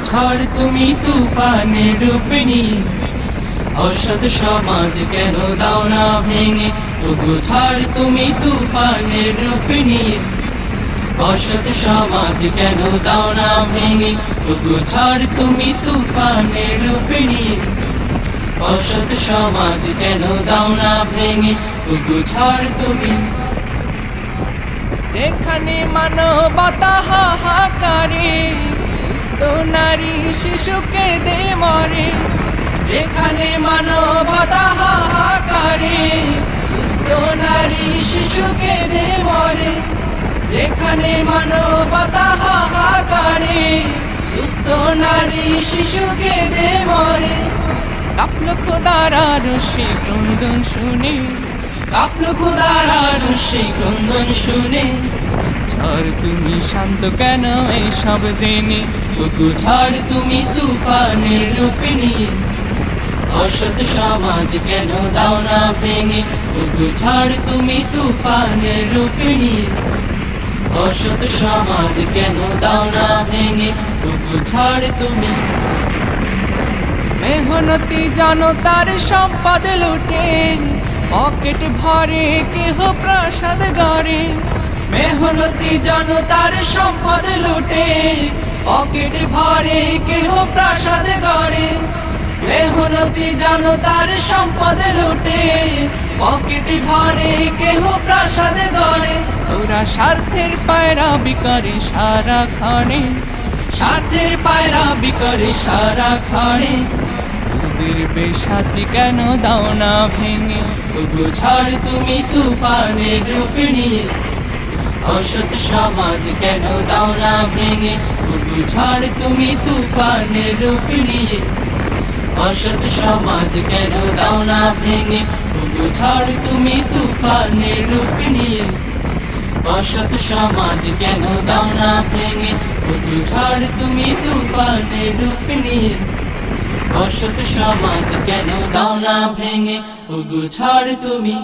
ঝড় তুমি তুফানের রূপিণী অসৎ সমাজ কেন দাও না ভেঙে ঝড় তুমি তুফানের রূপিণী অসৎ সমাজ কেন দাও না ভেঙে ঝড় তুমি তুফানের রূপিণী অসৎ সমাজ কেন দাও না ভেঙে ঝড় তুমি যেখানে মানবতা হাহাকারে দুস্থ নারী শিশুকে দে মরে যেখানে মানবতা হাহাকারে দুস্থ নারী শিশুকে দে মরে যেখানে মানবতা হাহাকারে দুস্থ নারী শিশুকে দে মরে কাঁপলো খোদার আরশে ক্রন্দন শুনে কাঁপলো খোদার আরশে ক্রন্দন শুনে ঝড় তুমি শান্ত কেন এসব জেনে ঝড় তুমি তুফানের রূপিণী অসৎ সমাজ কেন দাও না ভেঙে ঝড় তুমি তুফানের রূপিণী অসৎ সমাজ কেন দাও না ভেঙে ঝড় তুমি মেহনতি জনতার সম্পদ লুটে পকেট ভরে কেহ প্রাসাদ গড়ে মেহনতি জনতার সম্পদ লুটে পকেট ভরে কেহ প্রাসাদ গড়ে মেহনতি জনতার সম্পদ লুটে পকেট ভরে কেহ প্রাসাদ গড়ে ওরা স্বার্থের পায়রা বিকারে সারা ক্ষণে স্বার্থের পায়রা বিকরে সারা ক্ষণে ওদের বেসাতি কেন দাও না ভেঙে ঝড় তুমি তুফানের রূপিণী অসৎ সমাজ কেন দাও না ভেঙে ঝড় তুমি তুফানের রূপিণী অসৎ সমাজ কেন দাও না ভেঙে ঝড় তুমি তুফানের রূপিণী অসৎ সমাজ কেন দাও না ভেঙে ঝড় তুমি তুফানের রূপিণী অসৎ সমাজ কেন দাও না ভেঙে ঝড় তুমি